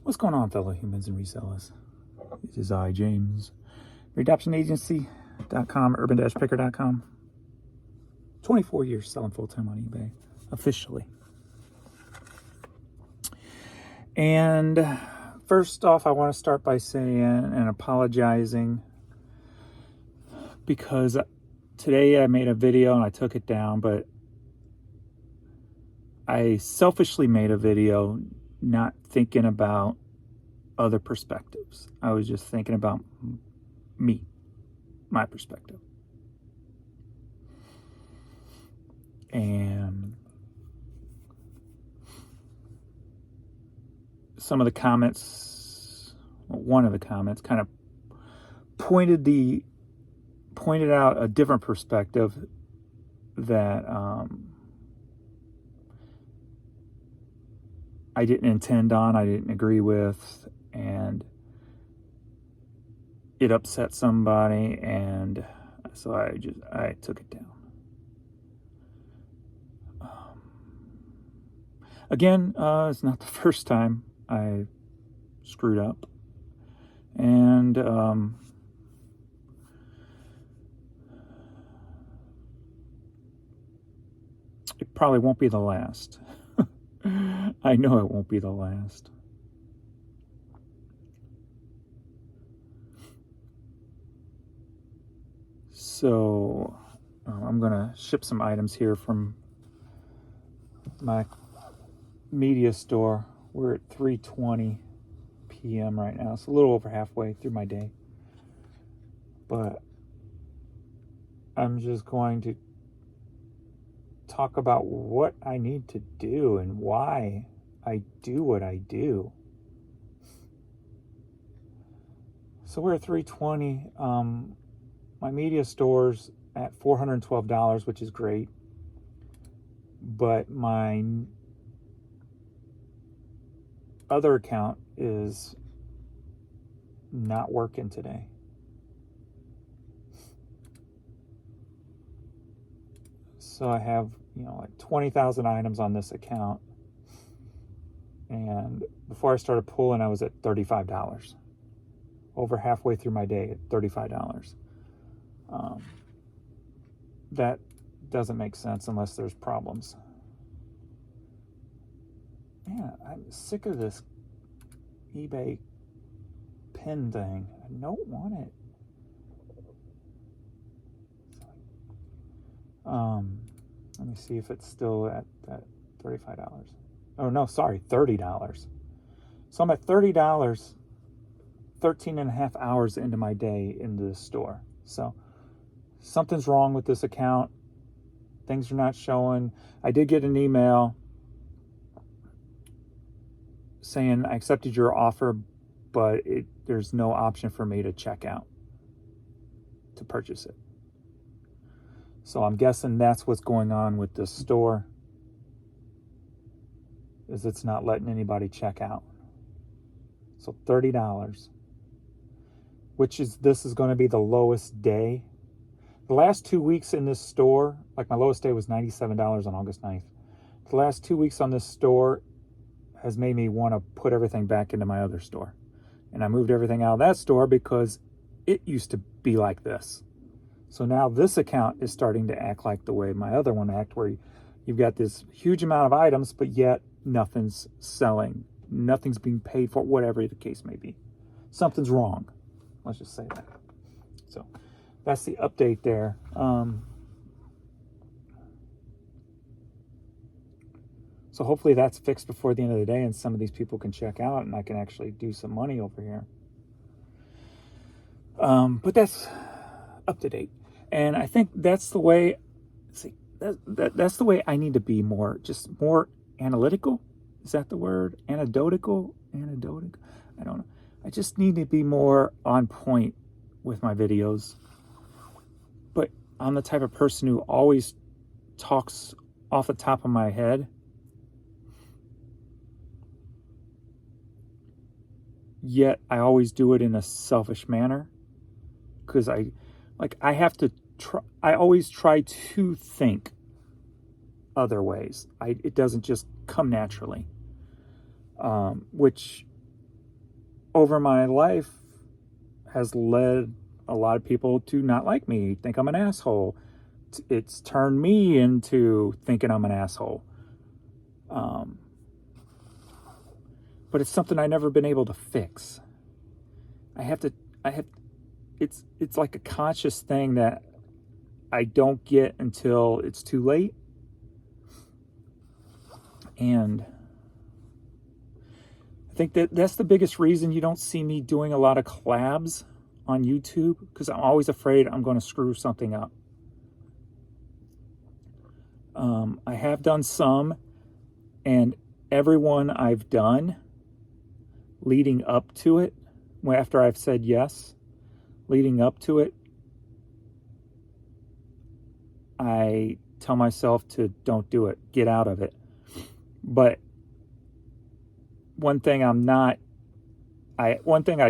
What's going on, fellow humans and resellers? This is I, James. ReadoptionAgency.com, urban-picker.com. 24 years selling full-time on eBay, officially. And first off, I want to start by saying and apologizing because today I made a video and I took it down, but I selfishly made a video not thinking about other perspectives. I was just thinking about me, my perspective. And some of the comments, one of the comments kind of pointed out a different perspective that I didn't intend on, I didn't agree with, and it upset somebody, and so I took it down. Again, it's not the first time I screwed up, and it probably won't be the last. I know it won't be the last. So I'm gonna ship some items here from my media store. We're at 3:20 p.m. right now. It's a little over halfway through my day. But I'm just going to talk about what I need to do and why I do what I do. So we're at 320. My media store's at $412, which is great. But my other account is not working today. So I have, like 20,000 items on this account. And before I started pulling, I was at $35. Over halfway through my day at $35. That doesn't make sense unless there's problems. Man, I'm sick of this eBay pin thing. I don't want it. Let me see if it's still at that $35. Oh, no, sorry, $30. So I'm at $30, 13 and a half hours into my day into the store. So something's wrong with this account. Things are not showing. I did get an email saying I accepted your offer, but there's no option for me to check out to purchase it. So I'm guessing that's what's going on with this store, is it's not letting anybody check out. So $30, this is going to be the lowest day. The last 2 weeks in this store, like my lowest day was $97 on August 9th. The last 2 weeks on this store has made me want to put everything back into my other store. And I moved everything out of that store because it used to be like this. So now this account is starting to act like the way my other one acted, where you've got this huge amount of items, but yet nothing's selling. Nothing's being paid for, whatever the case may be. Something's wrong. Let's just say that. So that's the update there. So hopefully that's fixed before the end of the day and some of these people can check out and I can actually do some money over here. But that's up to date. And I think that's the way, that's the way I need to be more analytical. Is that the word? Anecdotal? I don't know. I just need to be more on point with my videos. But I'm the type of person who always talks off the top of my head. Yet I always do it in a selfish manner. Because I always try to think other ways. It doesn't just come naturally. Which over my life has led a lot of people to not like me, think I'm an asshole. It's turned me into thinking I'm an asshole. But it's something I've never been able to fix. It's like a conscious thing that I don't get until it's too late. And I think that's the biggest reason you don't see me doing a lot of collabs on YouTube, because I'm always afraid I'm going to screw something up. I have done some, and everyone I've done leading up to it, after I've said yes, leading up to it, I tell myself to don't do it, get out of it. But one thing I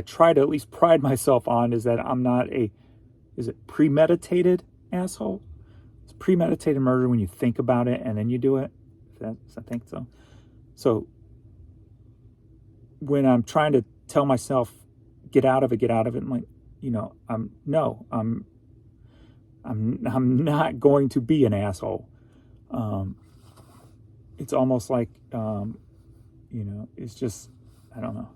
try to at least pride myself on is that I'm not is it premeditated asshole? It's premeditated murder when you think about it and then you do it. I think so. So when I'm trying to tell myself, get out of it, I'm like, I'm not going to be an asshole. It's almost like, it's just, I don't know.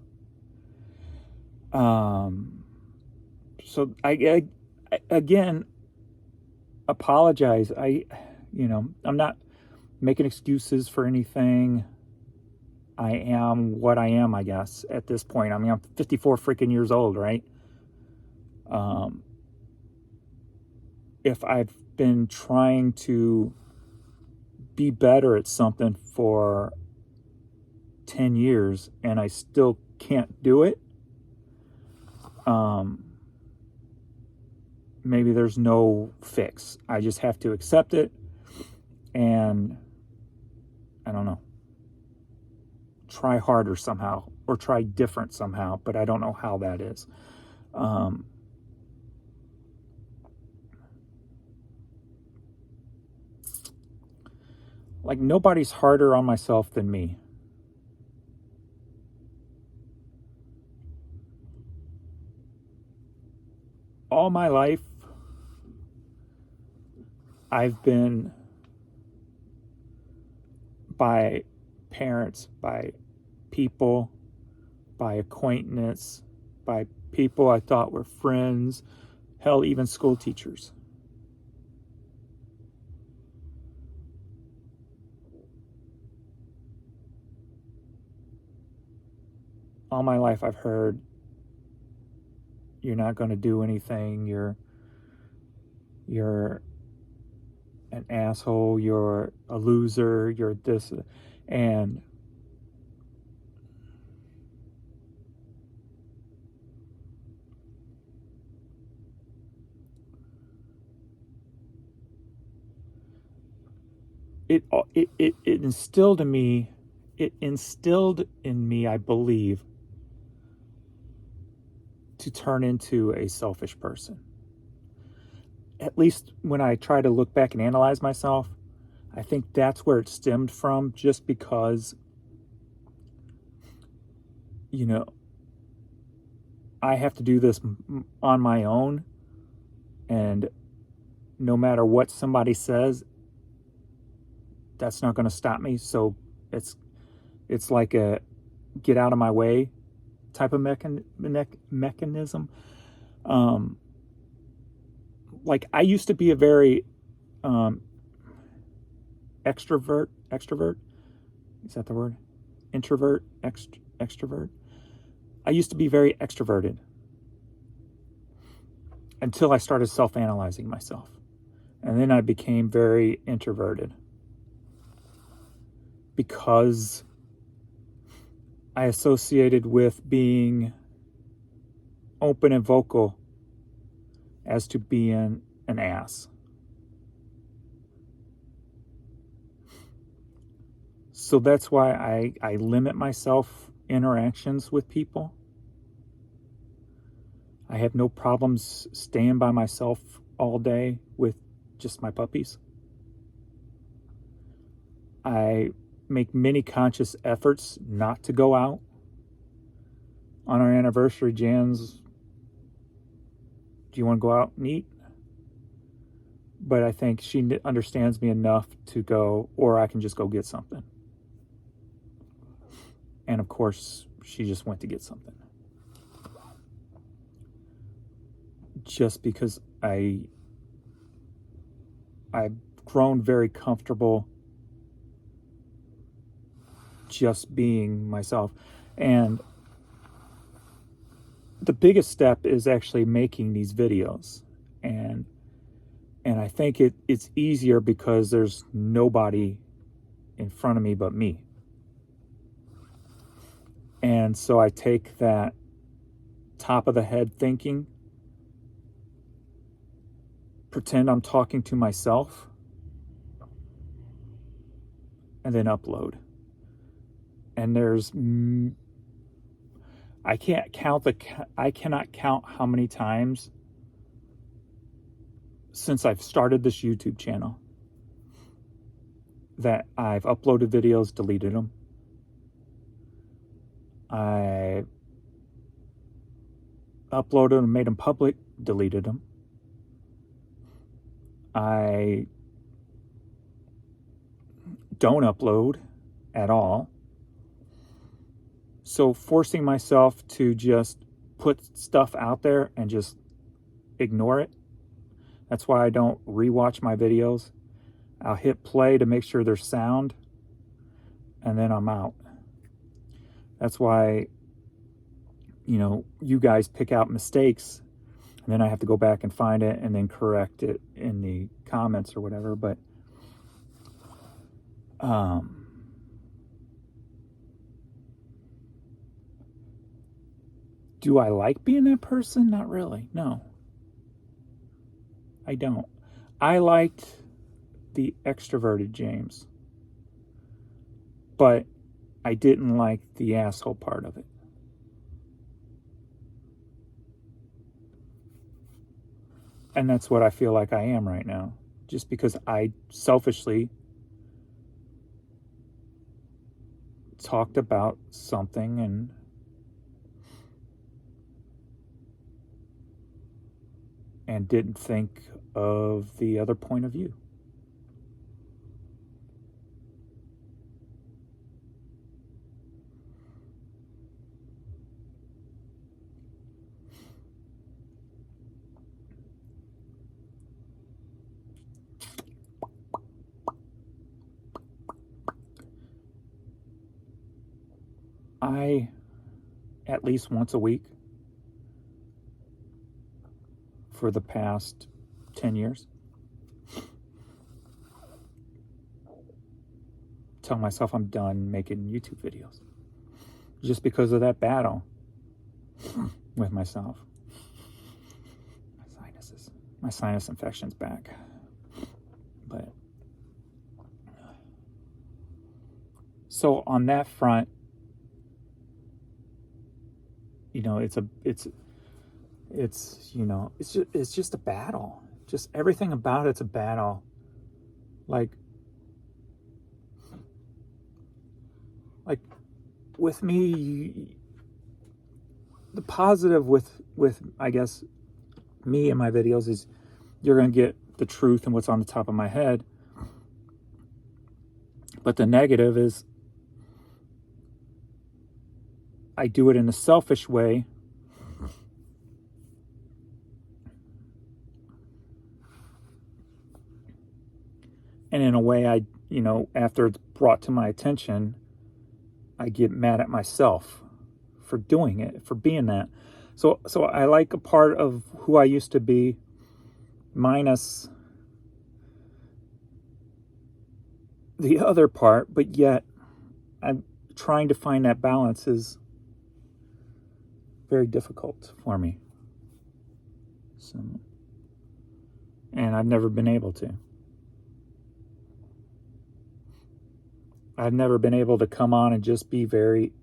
So I again, apologize. I'm not making excuses for anything. I am what I am, I guess, at this point. I mean, I'm 54 freaking years old, right? If I've been trying to be better at something for 10 years and I still can't do it, maybe there's no fix. I just have to accept it and, I don't know, try harder somehow or try different somehow, but I don't know how that is. Like, nobody's harder on myself than me. All my life, I've been, by parents, by people, by acquaintance, by people I thought were friends, hell, even school teachers. All my life I've heard, you're not going to do anything, you're an asshole, you're a loser, you're this, and it instilled in me, I believe, to turn into a selfish person. At least when I try to look back and analyze myself, I think that's where it stemmed from, just because, I have to do this on my own, and no matter what somebody says, that's not going to stop me. So it's like a get out of my way type of mechanism. Like, I used to be a very extrovert. Is that the word? Introvert, extrovert. I used to be very extroverted until I started self-analyzing myself. And then I became very introverted because I associated with being open and vocal as to being an ass. So that's why I limit myself interactions with people. I have no problems staying by myself all day with just my puppies. I make many conscious efforts not to go out on our anniversary, Jan's, do you want to go out and eat? But I think she understands me enough to go, or I can just go get something. And of course, she just went to get something. Just because I've grown very comfortable just being myself. And the biggest step is actually making these videos. And I think it's easier because there's nobody in front of me but me. And so I take that top of the head thinking, pretend I'm talking to myself, and then upload. And there's, I cannot count how many times since I've started this YouTube channel that I've uploaded videos, deleted them. I uploaded them, made them public, deleted them. I don't upload at all. So forcing myself to just put stuff out there and just ignore it. That's why I don't rewatch my videos. I'll hit play to make sure there's sound, and then I'm out. That's why, you guys pick out mistakes, and then I have to go back and find it and then correct it in the comments or whatever. But do I like being that person? Not really. No, I don't. I liked the extroverted James, but I didn't like the asshole part of it. And that's what I feel like I am right now. Just because I selfishly talked about something and didn't think of the other point of view. I, at least once a week for the past 10 years, tell myself I'm done making YouTube videos. Just because of that battle with myself. My sinus infection's back. But so on that front, it's just a battle. Just everything about it's a battle. Like with me, the positive with I guess me and my videos is you're going to get the truth and what's on the top of my head. But the negative is I do it in a selfish way. And in a way after it's brought to my attention, I get mad at myself for doing it, for being that. So I like a part of who I used to be, minus the other part, but yet I'm trying to find that balance is very difficult for me. So, and I've never been able to. I've never been able to come on and just be very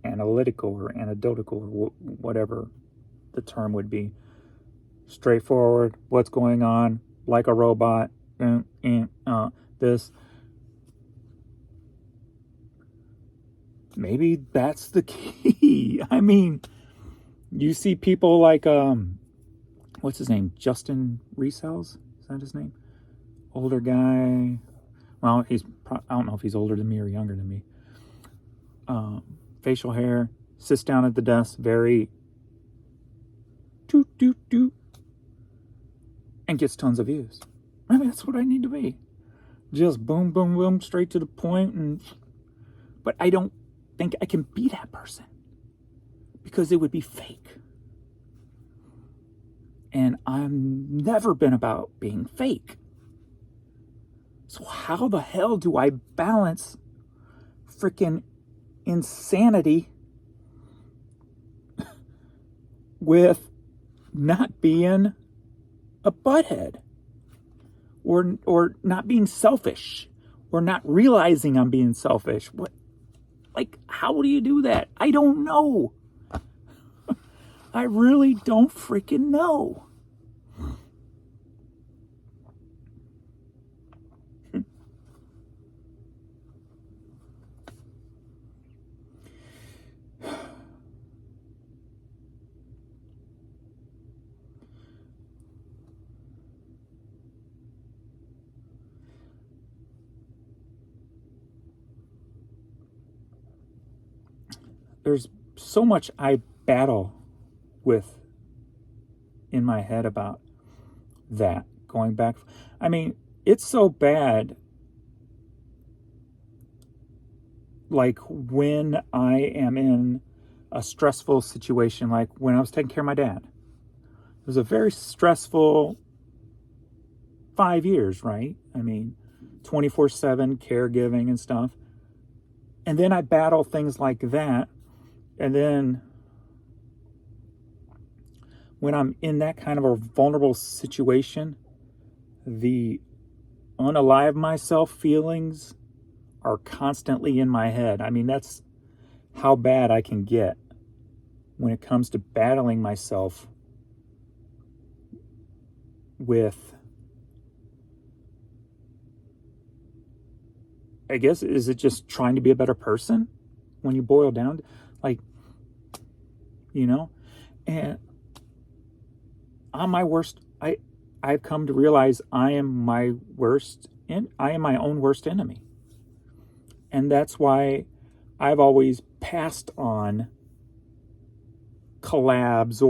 analytical or anecdotal or whatever the term would be. Straightforward, what's going on, like a robot, this. Maybe that's the key. I mean, You see people like, what's his name? Justin Resells? Is that his name? Older guy. Well, I don't know if he's older than me or younger than me. Facial hair, sits down at the desk, very doot, doot, doot, and gets tons of views. I mean, that's what I need to be. Just boom, boom, boom, straight to the point. But I don't think I can be that person because it would be fake. And I've never been about being fake. So how the hell do I balance freaking insanity with not being a butthead or not being selfish or not realizing I'm being selfish? What, like, how do you do that? I don't know. I really don't freaking know. There's so much I battle with in my head about that. Going back, I mean, it's so bad. Like when I am in a stressful situation, like when I was taking care of my dad, it was a very stressful 5 years, right? I mean, 24/7 caregiving and stuff. And then I battle things like that. And then when I'm in that kind of a vulnerable situation, the unalive myself feelings are constantly in my head. I mean, that's how bad I can get when it comes to battling myself with, I guess, is it just trying to be a better person when you boil down? Like, you know? And I'm my worst, I've come to realize I am my own worst enemy. And that's why I've always passed on collabs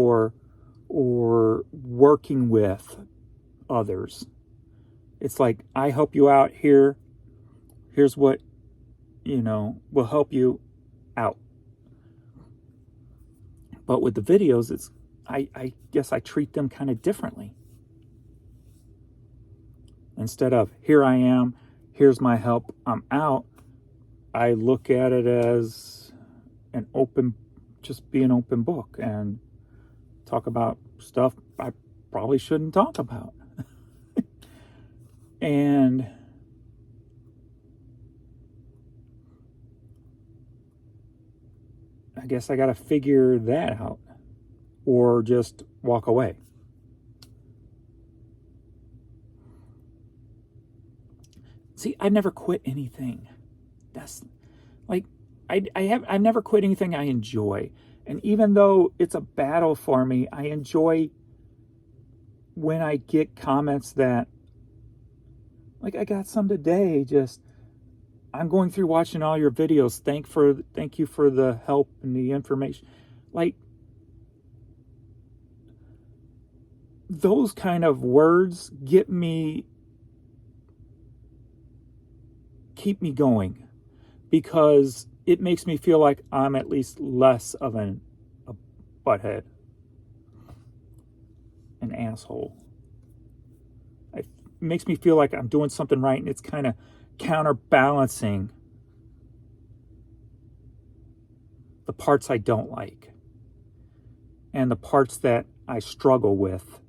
or working with others. It's like, I help you out here. Here's what, will help you out. But with the videos, I guess I treat them kind of differently. Instead of, here I am, here's my help, I'm out, I look at it as just be an open book and talk about stuff I probably shouldn't talk about. And I guess I got to figure that out or just walk away. See, I've never quit anything. That's like, I've never quit anything I enjoy. And even though it's a battle for me, I enjoy when I get comments that, like I got some today, just, I'm going through watching all your videos. Thank you for the help and the information. Like, those kind of words keep me going, because it makes me feel like I'm at least less of a butthead, an asshole. It makes me feel like I'm doing something right, and it's kind of counterbalancing the parts I don't like and the parts that I struggle with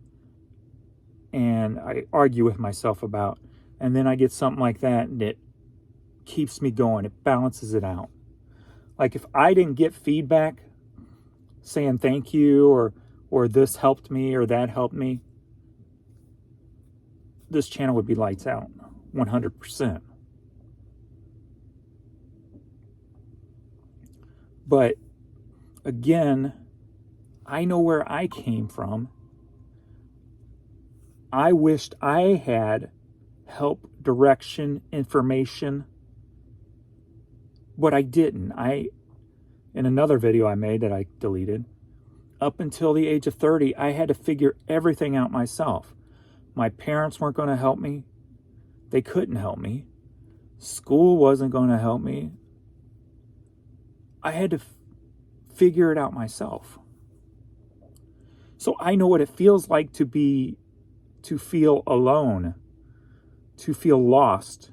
and I argue with myself about. And then I get something like that and it keeps me going. It balances it out. Like if I didn't get feedback saying thank you or this helped me or that helped me, this channel would be lights out 100%. But again, I know where I came from. I wished I had help, direction, information, but I didn't. In another video I made that I deleted, up until the age of 30, I had to figure everything out myself. My parents weren't going to help me. They couldn't help me. School wasn't going to help me. I had to figure it out myself. So I know what it feels like to feel alone, to feel lost.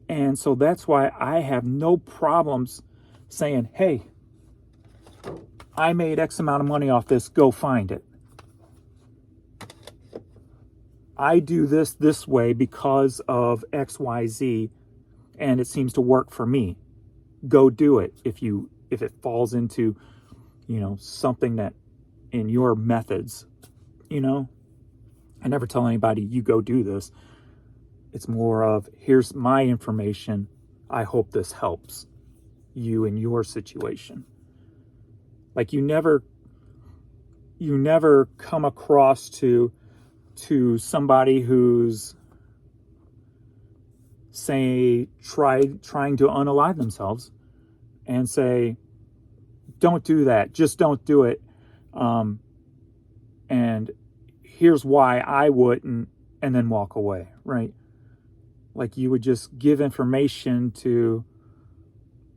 And so that's why I have no problems saying, hey, I made X amount of money off this, go find it. I do this way because of XYZ, and it seems to work for me. Go do it if it falls into, something that in your methods, I never tell anybody you go do this. It's more of, here's my information. I hope this helps you in your situation. Like you never come across to somebody who's trying to unalive themselves and say, don't do that, just don't do it, and here's why I wouldn't, and then walk away, right? Like you would just give information to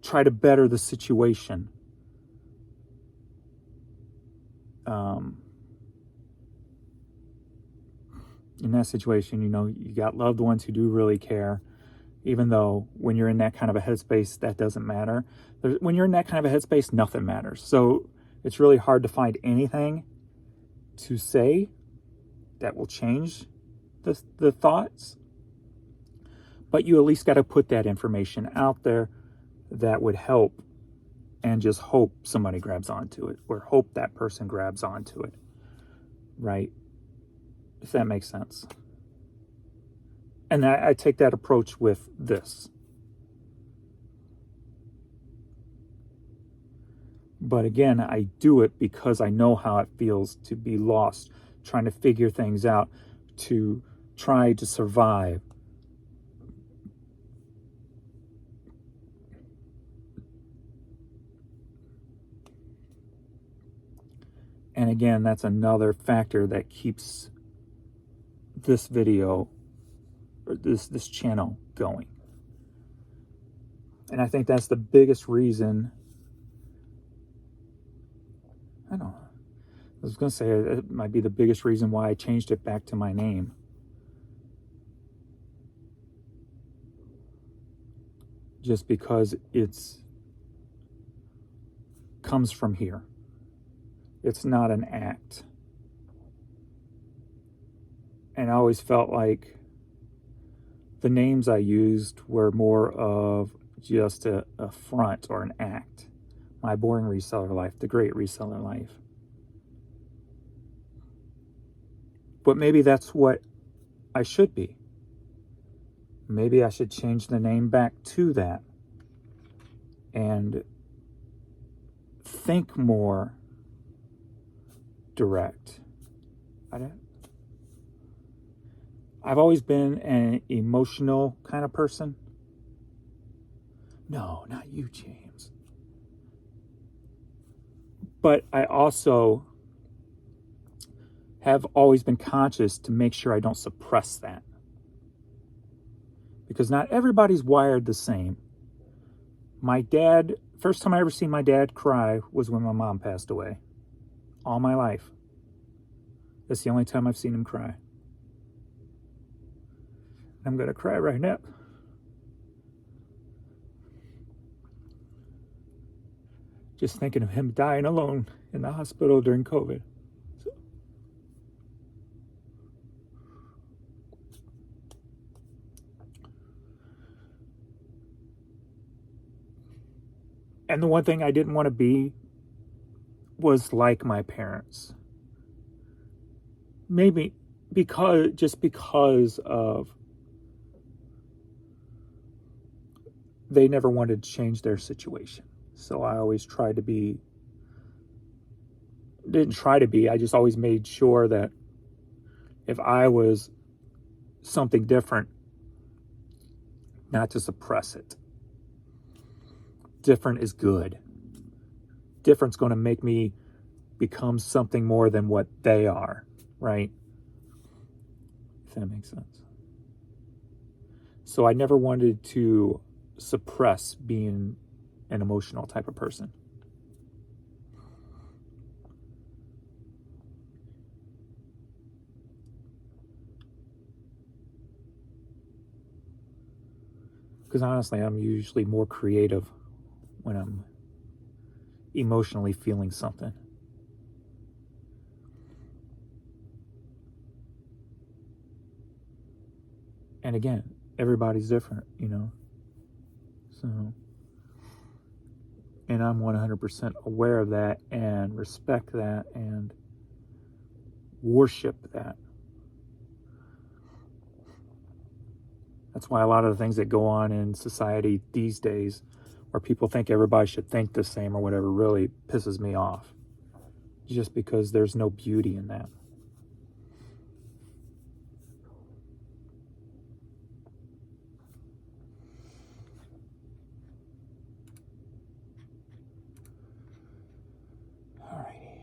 try to better the situation. In that situation, you got loved ones who do really care, even though when you're in that kind of a headspace, that doesn't matter. When you're in that kind of a headspace, nothing matters. So it's really hard to find anything to say that will change the thoughts. But you at least got to put that information out there that would help, and just hope somebody grabs onto it, or hope that person grabs onto it, right? If that makes sense. And I take that approach with this. But again, I do it because I know how it feels to be lost, trying to figure things out, to try to survive. And again, that's another factor that keeps this video, or this channel, going. And I think that's the biggest reason. I was going to say it might be the biggest reason why I changed it back to my name. Just because comes from here. It's not an act. And I always felt like the names I used were more of just a front or an act. My Boring Reseller Life, The Great Reseller Life. But maybe that's what I should be. Maybe I should change the name back to that and think more direct. I've always been an emotional kind of person. No, not you, James. But I also have always been conscious to make sure I don't suppress that. Because not everybody's wired the same. My dad, first time I ever seen my dad cry was when my mom passed away. All my life. That's the only time I've seen him cry. I'm going to cry right now. Just thinking of him dying alone in the hospital during COVID. And the one thing I didn't want to be was like my parents. Maybe because of they never wanted to change their situation. So I always tried to be didn't try to be. I just always made sure that if I was something different, not to suppress it. Different is good. Different's going to make me become something more than what they are, right? If that makes sense. So I never wanted to suppress being an emotional type of person. Because honestly, I'm usually more creative when I'm emotionally feeling something. And again, everybody's different, you know. So, and I'm 100% aware of that and respect that and worship that. That's why a lot of the things that go on in society these days, where people think everybody should think the same or whatever, really pisses me off. Just because there's no beauty in that. Alrighty,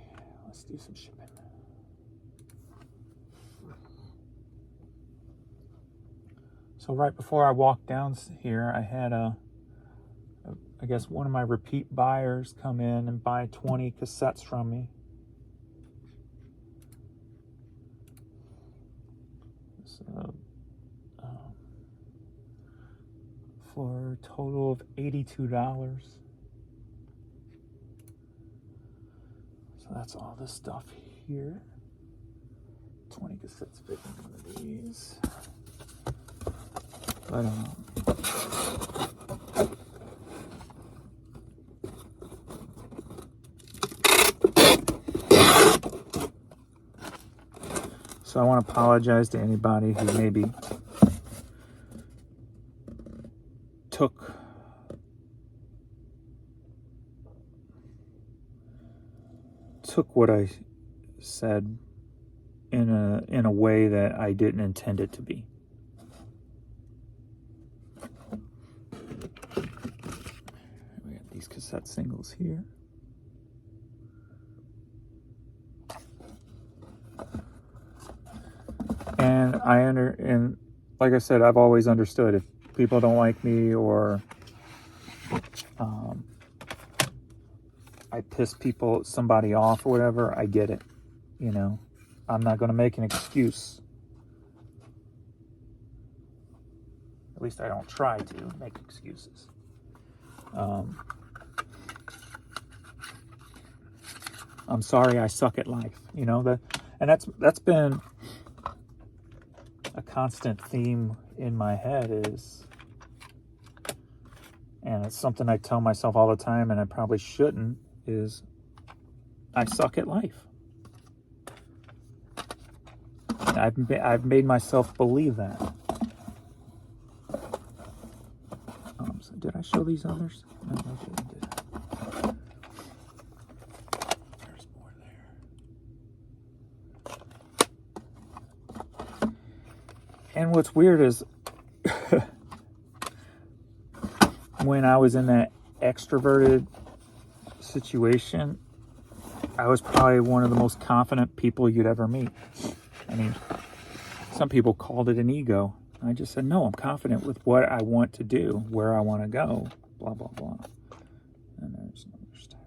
let's do some shipping. So right before I walked down here, I had I guess one of my repeat buyers come in and buy 20 cassettes from me. So, for a total of $82. So that's all this stuff here. 20 cassettes fit in one of these. But so I want to apologize to anybody who maybe took what I said in a way that I didn't intend it to be. We got these cassette singles here. And like I said, I've always understood if people don't like me or I piss somebody off or whatever, I get it. You know, I'm not going to make an excuse. At least I don't try to make excuses. I'm sorry I suck at life. You know, and that's been a constant theme in my head is, and it's something I tell myself all the time, and I probably shouldn't, is I suck at life. I've made myself believe that. So did I show these others? No, I shouldn't did. There's more there. And what's weird is when I was in that extroverted situation, I was probably one of the most confident people you'd ever meet. I mean, some people called it an ego. I just said, no, I'm confident with what I want to do, where I want to go, blah, blah, blah. And there's another stack.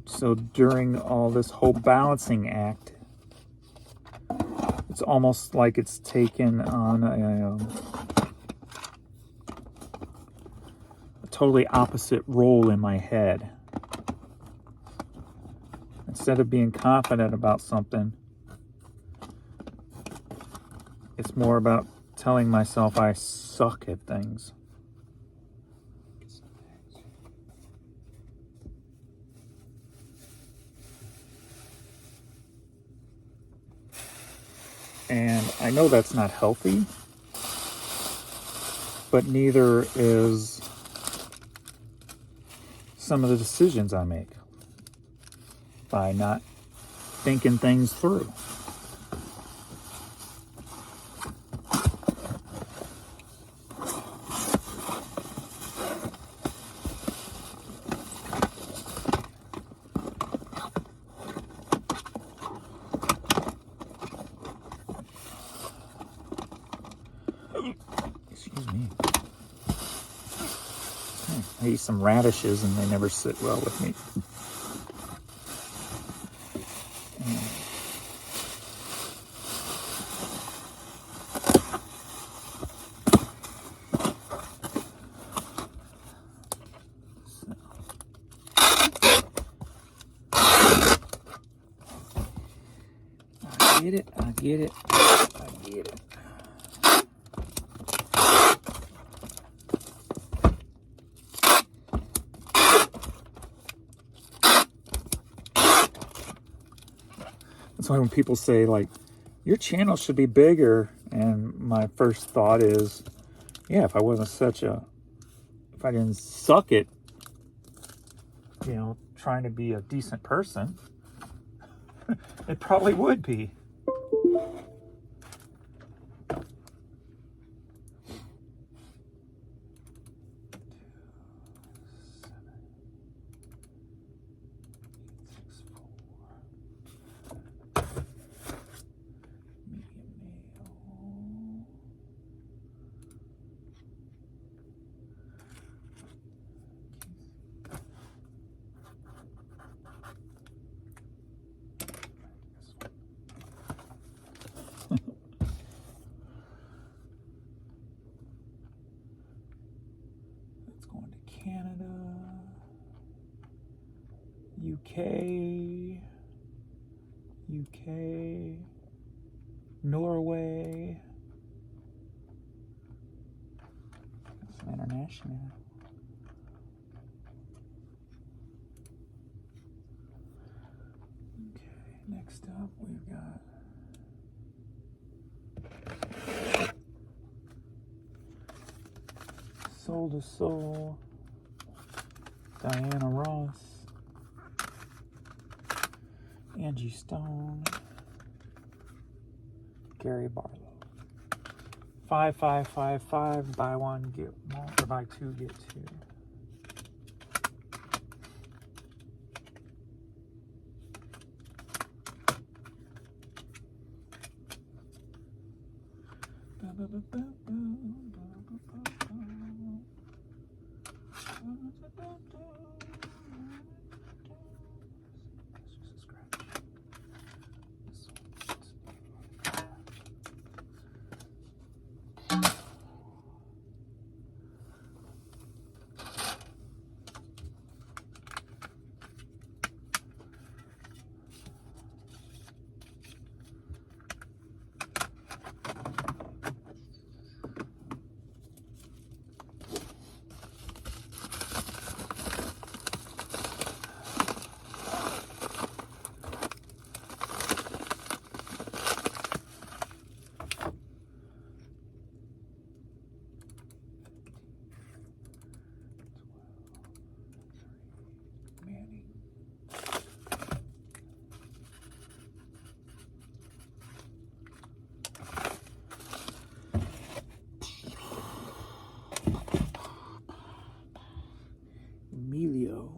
So during all this whole balancing act, it's almost like it's taken on a totally opposite role in my head. Instead of being confident about something, it's more about telling myself I suck at things. And I know that's not healthy, but neither is some of the decisions I make by not thinking things through. Excuse me. I eat some radishes and they never sit well with me. I get it, I get it, I get it. That's why when people say, like, your channel should be bigger, and my first thought is, yeah, if I wasn't if I didn't suck at, trying to be a decent person, it probably would be. Canada, UK, Norway. Some international. Okay, next up we've got Soul to Soul, Diana Ross, Angie Stone, Gary Barlow. 5555, buy one, get one, or buy two, get two. Emilio.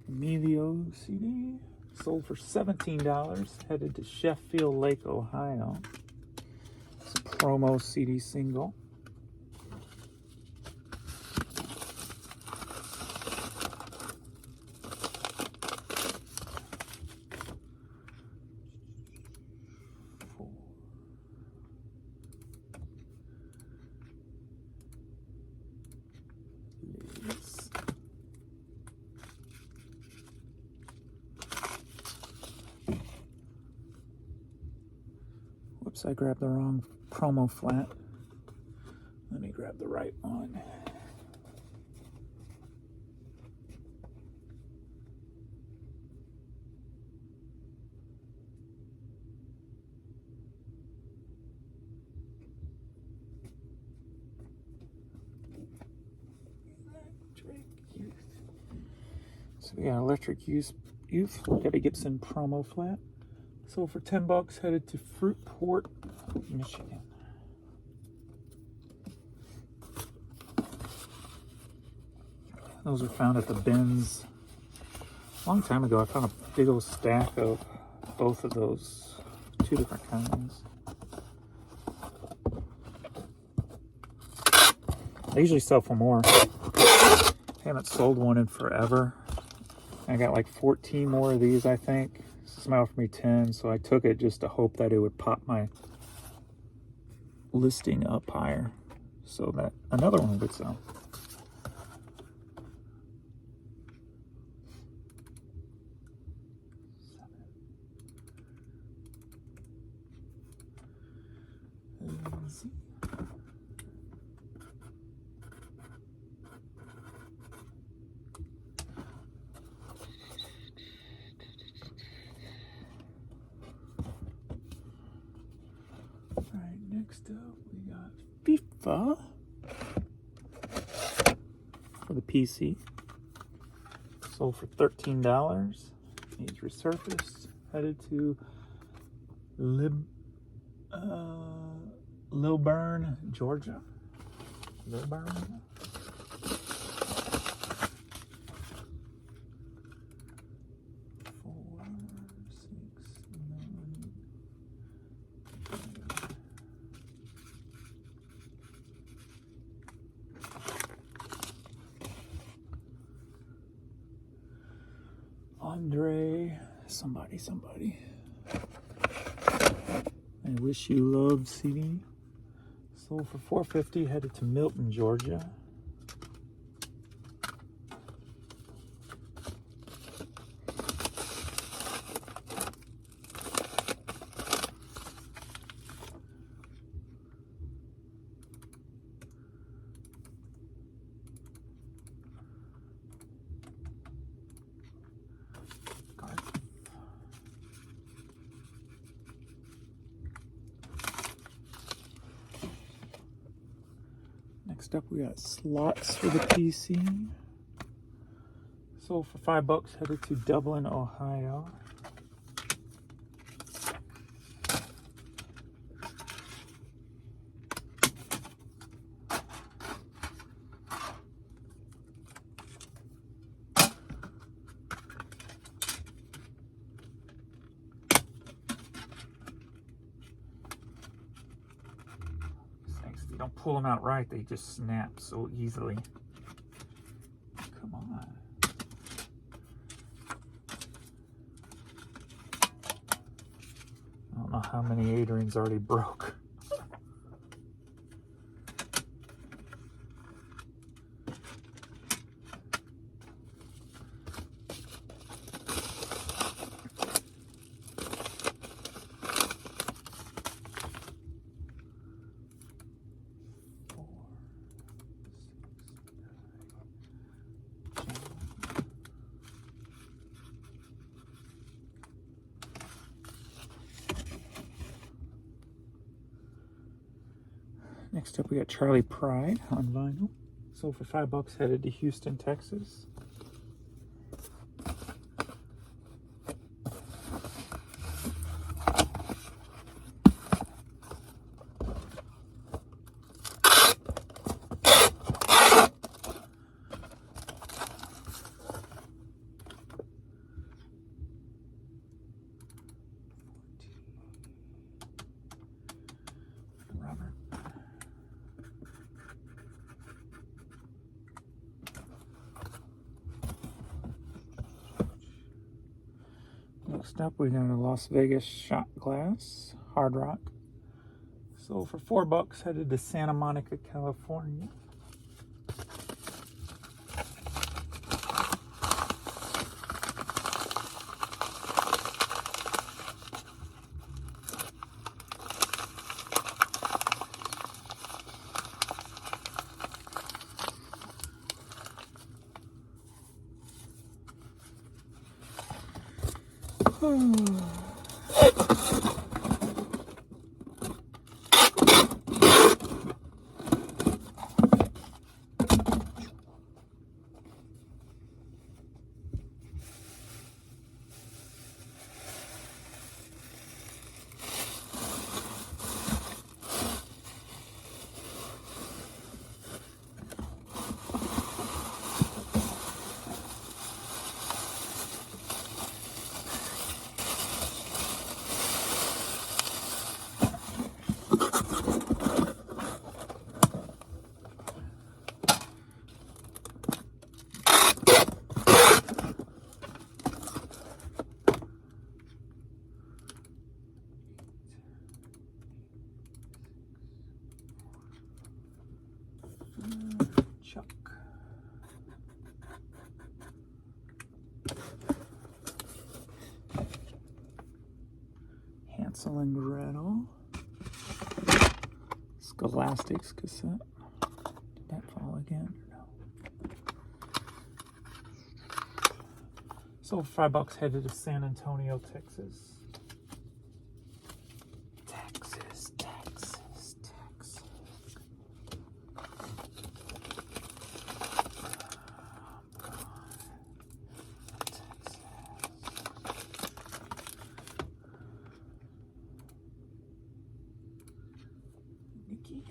Emilio CD sold for $17. Headed to Sheffield Lake, Ohio. It's a promo CD single. Whoops, I grabbed the wrong promo flat. Let me grab the right one. So we got electric youth. We got a Gibson promo flat. Sold for $10. Headed to Fruitport, Michigan. Those were found at the bins a long time ago. I found a big old stack of both of those, 2 different kinds. I usually sell for more. I haven't sold one in forever. I got like 14 more of these, I think. Somebody offered me 10, so I took it just to hope that it would pop my listing up higher so that another one would sell. Next up, we got FIFA for the PC. Sold for $13. Needs resurfaced. Headed to Lilburn, Georgia. Lilburn. Andre, somebody. I Wish You Loved CD. Sold for $4.50. Headed to Milton, Georgia. Next up, we got slots for the PC. Sold for $5. Headed to Dublin, Ohio. You don't pull them out right, they just snap so easily. Come on. I don't know how many Adrian's already broke. Next up, we got Charlie Pride on vinyl. Sold for $5. Headed to Houston, Texas. Next up, we got a Las Vegas shot glass, Hard Rock. Sold for $4. Headed to Santa Monica, California. Hansel and Gretel. Scholastics cassette. Did that fall again? No. So $5 headed to San Antonio, Texas. Texas. Nikki.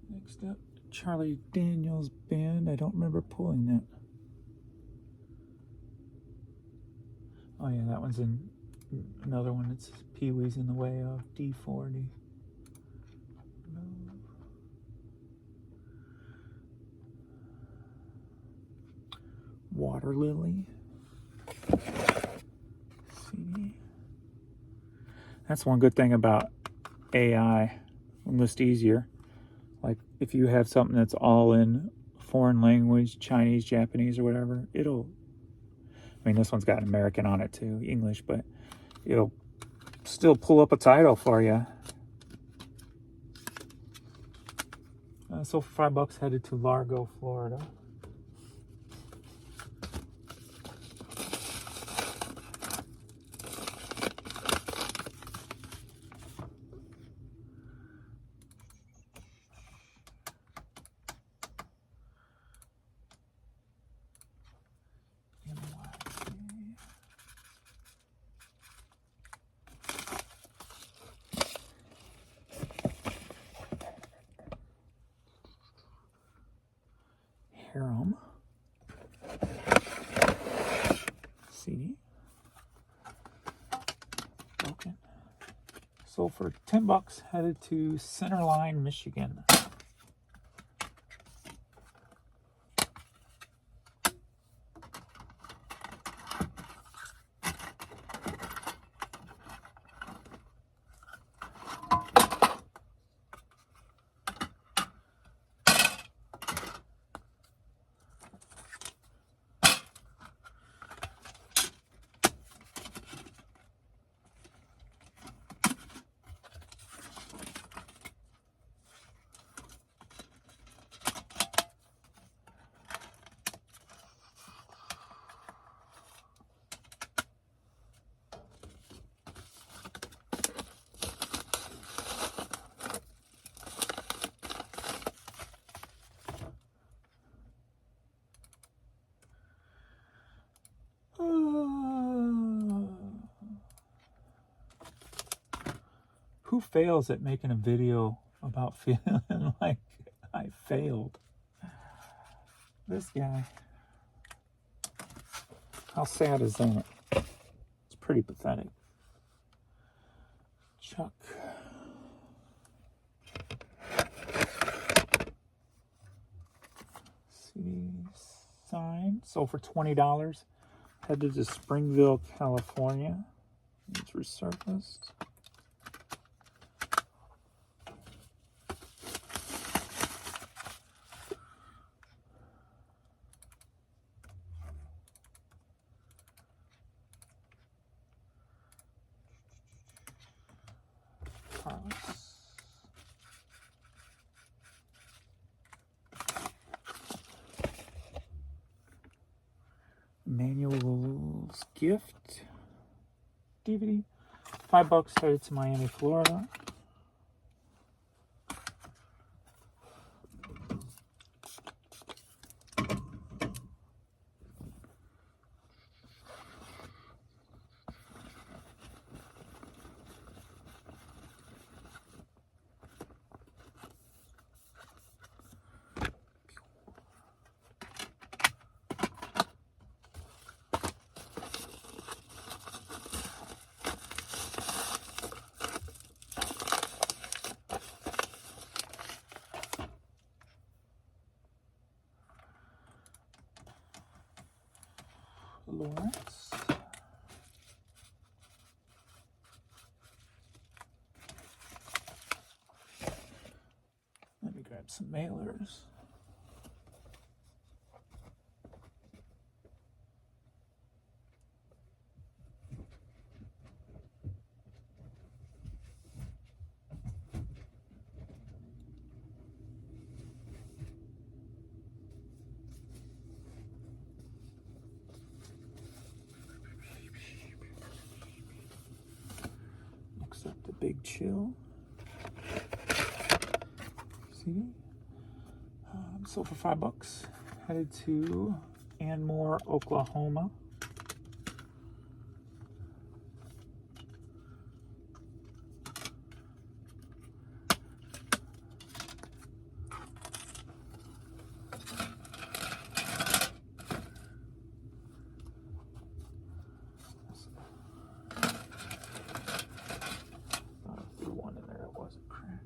Next up, Charlie Daniels Band. I don't remember pulling that. Oh yeah, that one's in another one. It's Pee Wee's in the Way of D40. No. Water Lily. CD. That's one good thing about AI. List easier. Like if you have something that's all in foreign language, Chinese, Japanese, or whatever, it'll, I mean, this one's got American on it too, English, but it'll still pull up a title for you. So for $5 headed to Largo, Florida. Harem. CD. Broken. So for $10 headed to Centerline, Michigan. Who fails at making a video about feeling like I failed? This guy. How sad is that? It's pretty pathetic. Chuck. CD sign. Sold for $20. Headed to Springville, California. It's resurfaced. Manual's Gift DVD. $5 headed to Miami, Florida. Lawrence. Let me grab some mailers. Big Chill. CD. Sold for $5. Headed to Anmore, Oklahoma. Thought I threw one in there that wasn't cracked.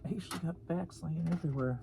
I usually got backs laying everywhere.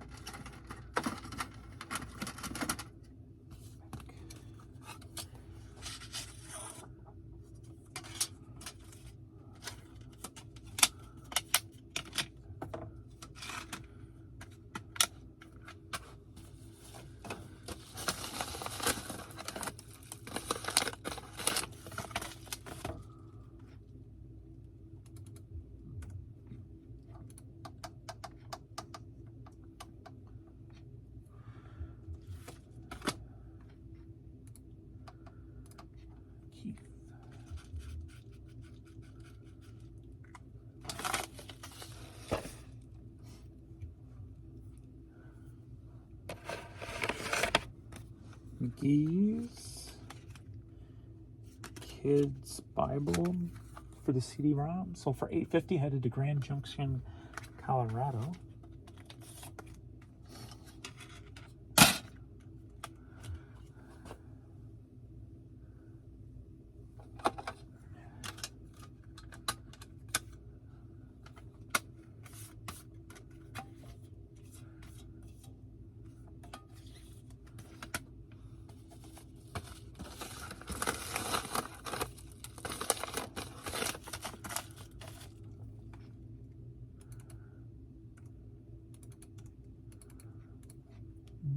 McGee's Kids Bible for the CD-ROM. Sold for $8.50. Headed to Grand Junction, Colorado.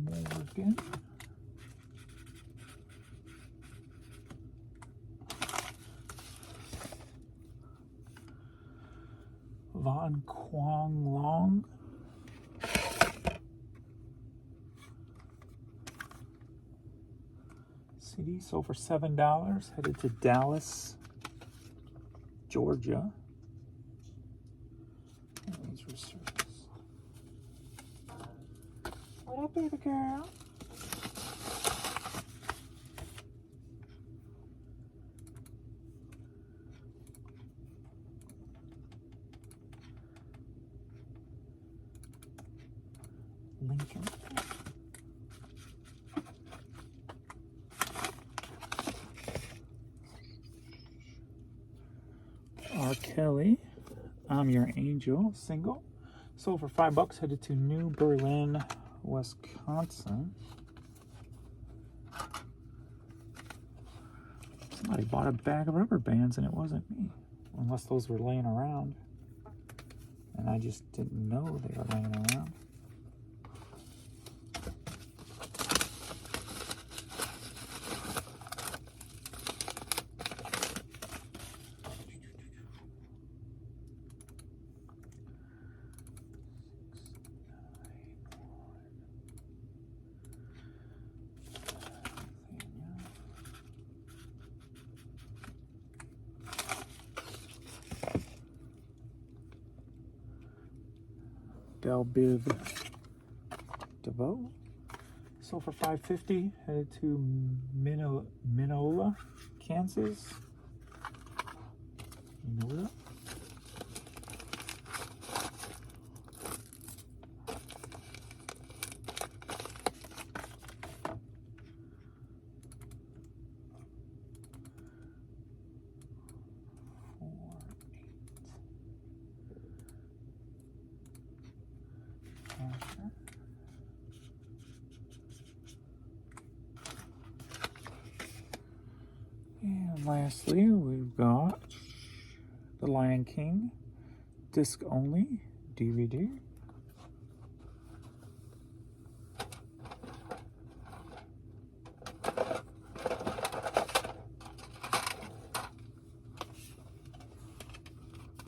Morgan. Von Quang Long. CD sold for $7. Headed to Dallas, Georgia. These were service. What up, baby girl? Lincoln. R. Kelly, I'm Your Angel, single. Sold for $5. Headed to New Berlin, Wisconsin. Somebody bought a bag of rubber bands and it wasn't me. Unless those were laying around. And I just didn't know they were laying around. Del Biv DeVoe. Sold for $5.50. Headed to Minola, Kansas. Minola. And lastly, we've got The Lion King, disc only, DVD.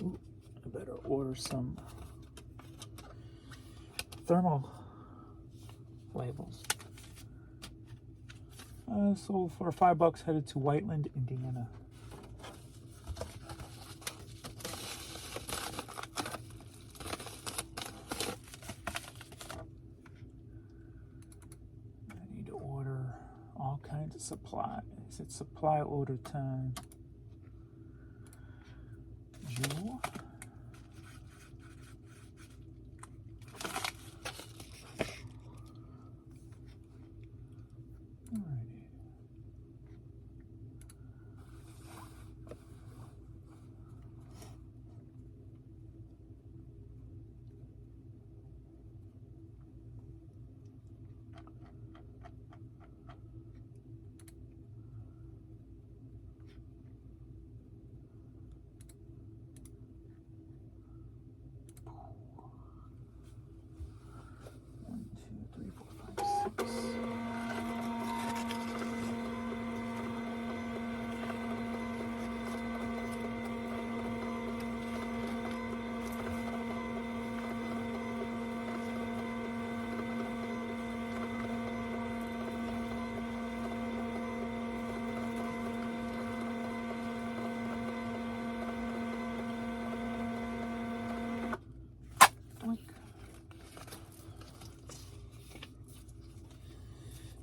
Ooh, I better order some thermal labels. Sold for $5, headed to Whiteland, Indiana. I need to order all kinds of supplies. It's supply order time. Jewel.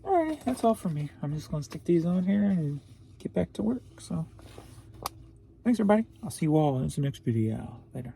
Alright, that's all from me. I'm just going to stick these on here and get back to work. So, thanks everybody. I'll see you all in the next video. Later.